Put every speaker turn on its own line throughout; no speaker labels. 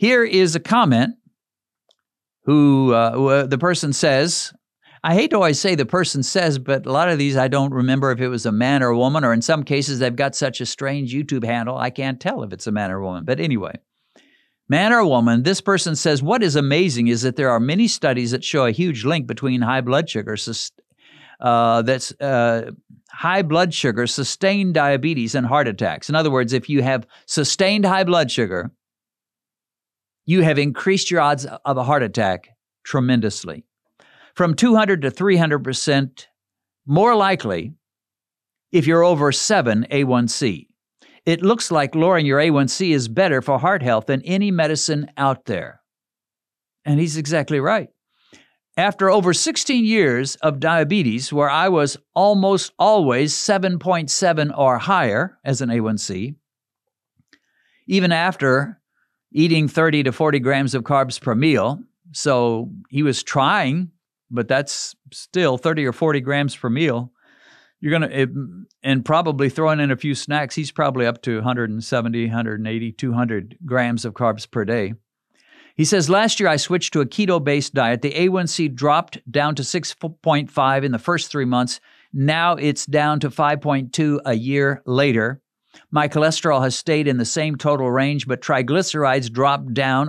Here is a comment who the person says, I hate to always say the person says, but a lot of these I don't remember if it was a man or a woman, or in some cases they've got such a strange YouTube handle, I can't tell if it's a man or a woman. But anyway, man or woman, this person says, what is amazing is that there are many studies that show a huge link between high blood sugar, high blood sugar, sustained diabetes, and heart attacks. In other words, if you have sustained high blood sugar, you have increased your odds of a heart attack tremendously. From 200 to 300% more likely if you're over 7 A1C. It looks like lowering your A1C is better for heart health than any medicine out there. And he's exactly right. After over 16 years of diabetes, where I was almost always 7.7 or higher as an A1C, even after eating 30 to 40 grams of carbs per meal, so he was trying, but that's still 30 or 40 grams per meal. You're going to, and probably throwing in a few snacks, he's probably up to 170, 180, 200 grams of carbs per day. He says, last year I switched to a keto-based diet. The A1C dropped down to 6.5 in the first 3 months. Now it's down to 5.2 a year later. My cholesterol has stayed in the same total range, but triglycerides dropped down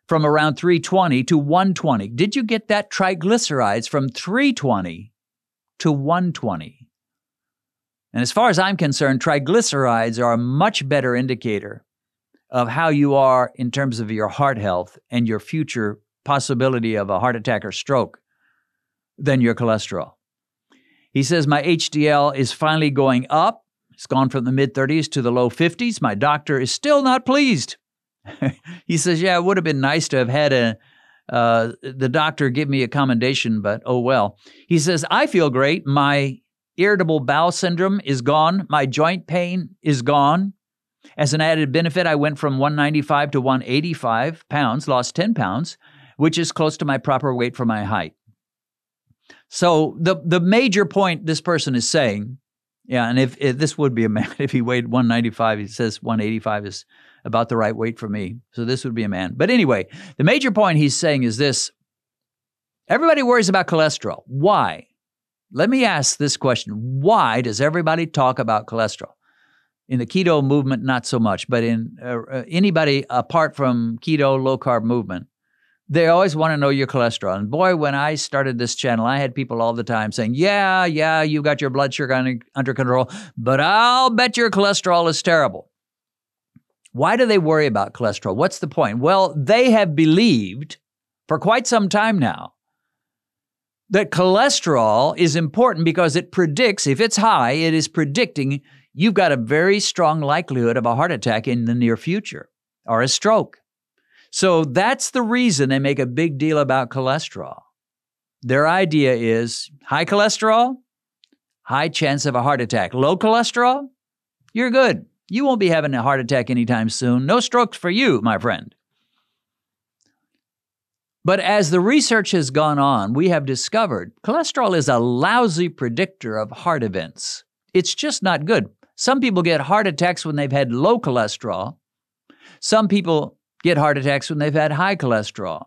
from around 320 to 120. Did you get that? Triglycerides from 320 to 120. And as far as I'm concerned, triglycerides are a much better indicator of how you are in terms of your heart health and your future possibility of a heart attack or stroke than your cholesterol. He says, my HDL is finally going up. It's gone from the mid-30s to the low 50s. My doctor is still not pleased. He says, yeah, it would have been nice to have had the doctor give me a commendation, but oh well. He says, I feel great. My irritable bowel syndrome is gone. My joint pain is gone. As an added benefit, I went from 195 to 185 pounds, lost 10 pounds, which is close to my proper weight for my height. So the major point this person is saying, yeah, and if this would be a man, if he weighed 195, he says 185 is about the right weight for me. So this would be a man. But anyway, the major point he's saying is this. Everybody worries about cholesterol. Why? Let me ask this question. Why does everybody talk about cholesterol? In the keto movement, not so much, but in anybody apart from keto, low-carb movement, they always want to know your cholesterol. And boy, when I started this channel, I had people all the time saying, yeah, you got your blood sugar under control, but I'll bet your cholesterol is terrible. Why do they worry about cholesterol? What's the point? Well, they have believed for quite some time now that cholesterol is important because it predicts, if it's high, it is predicting you've got a very strong likelihood of a heart attack in the near future or a stroke. So that's the reason they make a big deal about cholesterol. Their idea is high cholesterol, high chance of a heart attack. Low cholesterol, you're good. You won't be having a heart attack anytime soon. No strokes for you, my friend. But as the research has gone on, we have discovered cholesterol is a lousy predictor of heart events. It's just not good. Some people get heart attacks when they've had low cholesterol. Some people get heart attacks when they've had high cholesterol.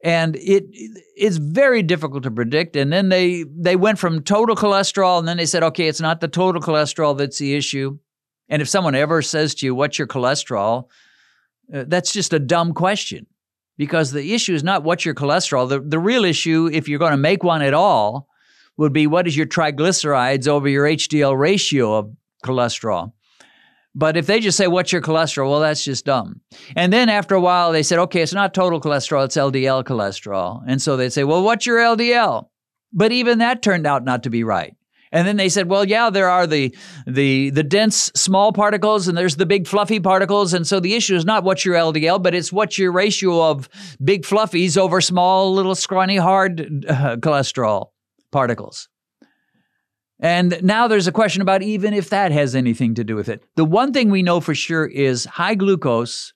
And it's very difficult to predict. And then they went from total cholesterol, and then they said, okay, it's not the total cholesterol that's the issue. And if someone ever says to you, what's your cholesterol? That's just a dumb question, because the issue is not what's your cholesterol. The real issue, if you're going to make one at all, would be what is your triglycerides over your HDL ratio of cholesterol. But if they just say, what's your cholesterol? Well, that's just dumb. And then after a while, they said, okay, it's not total cholesterol, it's LDL cholesterol. And so they'd say, well, what's your LDL? But even that turned out not to be right. And then they said, well, yeah, there are the dense small particles and there's the big fluffy particles. And so the issue is not what's your LDL, but it's what's your ratio of big fluffies over small, little, scrawny, hard cholesterol particles. And now there's a question about even if that has anything to do with it. The one thing we know for sure is high glucose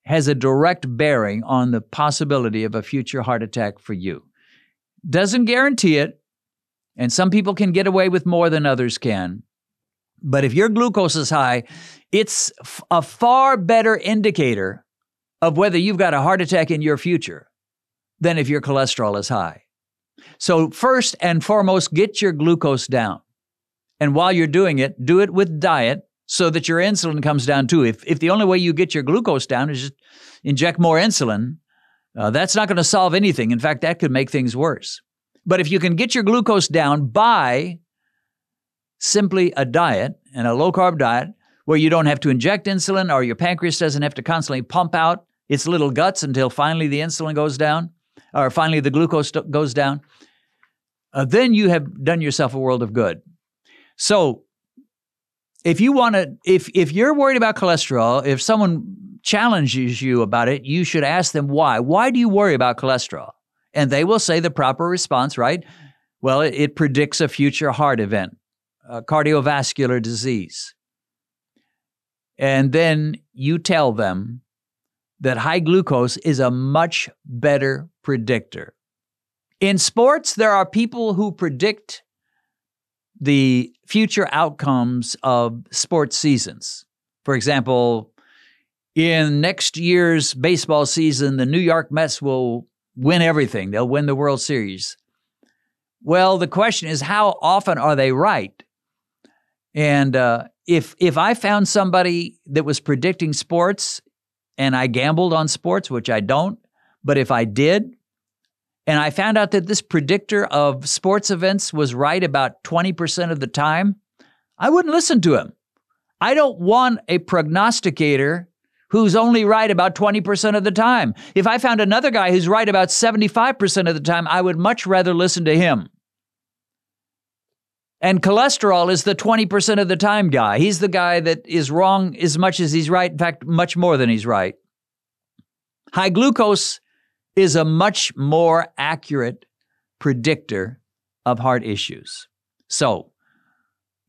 has a direct bearing on the possibility of a future heart attack for you. Doesn't guarantee it. And some people can get away with more than others can. But if your glucose is high, it's a far better indicator of whether you've got a heart attack in your future than if your cholesterol is high. So first and foremost, get your glucose down. And while you're doing it, do it with diet so that your insulin comes down too. If the only way you get your glucose down is just inject more insulin, that's not going to solve anything. In fact, that could make things worse. But if you can get your glucose down by simply a diet and a low-carb diet where you don't have to inject insulin or your pancreas doesn't have to constantly pump out its little guts until finally the insulin goes down or finally the glucose goes down, then you have done yourself a world of good. So if you want to, if you're worried about cholesterol, if someone challenges you about it, you should ask them why. Why do you worry about cholesterol? And they will say the proper response, right? Well, it predicts a future heart event, cardiovascular disease. And then you tell them that high glucose is a much better predictor. In sports, there are people who predict the future outcomes of sports seasons. For example, in next year's baseball season, the New York Mets will win everything. They'll win the World Series. Well, the question is, how often are they right? And if I found somebody that was predicting sports and I gambled on sports, which I don't, but if I did, and I found out that this predictor of sports events was right about 20% of the time, I wouldn't listen to him. I don't want a prognosticator who's only right about 20% of the time. If I found another guy who's right about 75% of the time, I would much rather listen to him. And cholesterol is the 20% of the time guy. He's the guy that is wrong as much as he's right. In fact, much more than he's right. High glucose is a much more accurate predictor of heart issues. So,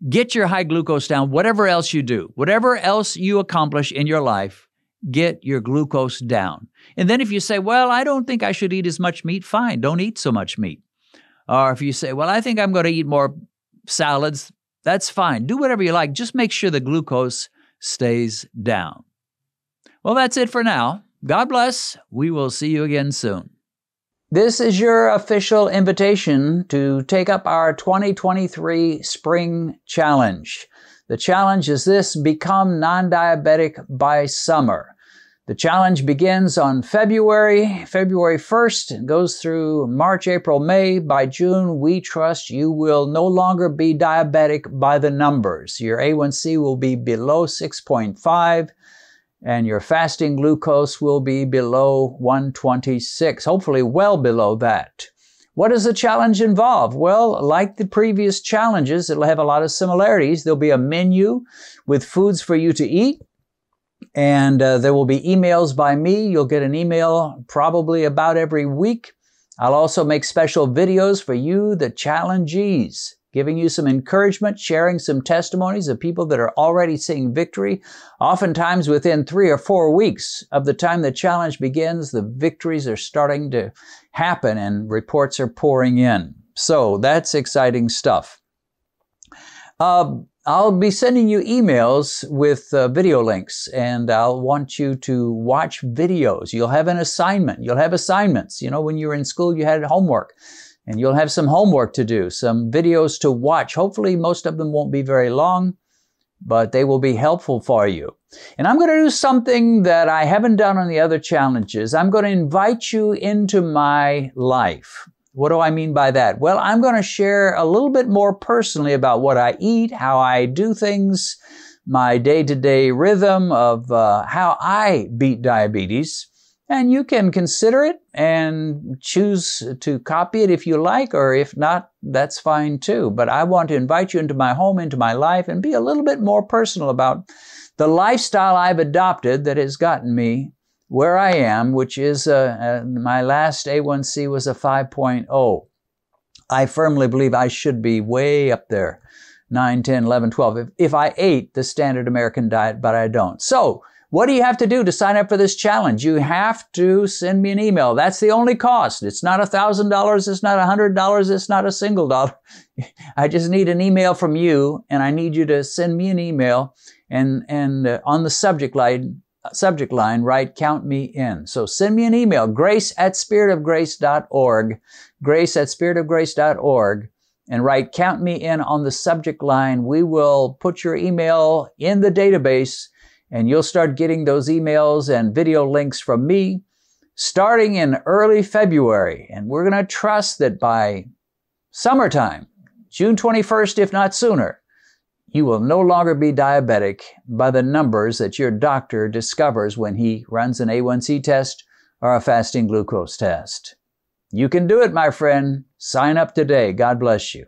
get your high glucose down, whatever else you do, whatever else you accomplish in your life, get your glucose down. And then if you say, well, I don't think I should eat as much meat, fine, don't eat so much meat. Or if you say, well, I think I'm going to eat more salads, that's fine. Do whatever you like. Just make sure the glucose stays down. Well, that's it for now. God bless. We will see you again soon. This is your official invitation to take up our 2023 Spring Challenge. The challenge is this: become non-diabetic by summer. The challenge begins on February 1st and goes through March, April, May. By June, we trust you will no longer be diabetic by the numbers. Your A1C will be below 6.5. and your fasting glucose will be below 126, hopefully well below that. What does the challenge involve? Well, like the previous challenges, it'll have a lot of similarities. There'll be a menu with foods for you to eat, and there will be emails by me. You'll get an email probably about every week. I'll also make special videos for you, the challengees, giving you some encouragement, sharing some testimonies of people that are already seeing victory. Oftentimes within 3 or 4 weeks of the time the challenge begins, the victories are starting to happen and reports are pouring in. So that's exciting stuff. I'll be sending you emails with video links, and I'll want you to watch videos. You'll have an assignment. You'll have assignments. You know, when you were in school, you had homework. And you'll have some homework to do, some videos to watch. Hopefully, most of them won't be very long, but they will be helpful for you. And I'm going to do something that I haven't done on the other challenges. I'm going to invite you into my life. What do I mean by that? Well, I'm going to share a little bit more personally about what I eat, how I do things, my day-to-day rhythm of how I beat diabetes. And you can consider it and choose to copy it if you like, or if not, that's fine too. But I want to invite you into my home, into my life, and be a little bit more personal about the lifestyle I've adopted that has gotten me where I am, which is my last A1C was a 5.0. I firmly believe I should be way up there, 9, 10, 11, 12, if I ate the standard American diet, but I don't. So, What do you have to do to sign up for this challenge? You have to send me an email. That's the only cost. It's not $1,000. It's not $100. It's not a single dollar. I just need an email from you, and I need you to send me an email, and on the subject line, write "Count Me In." So send me an email, grace@spiritofgrace.org, grace@spiritofgrace.org, and write "Count Me In" on the subject line. We will put your email in the database, and you'll start getting those emails and video links from me starting in early February. And we're going to trust that by summertime, June 21st, if not sooner, you will no longer be diabetic by the numbers that your doctor discovers when he runs an A1C test or a fasting glucose test. You can do it, my friend. Sign up today. God bless you.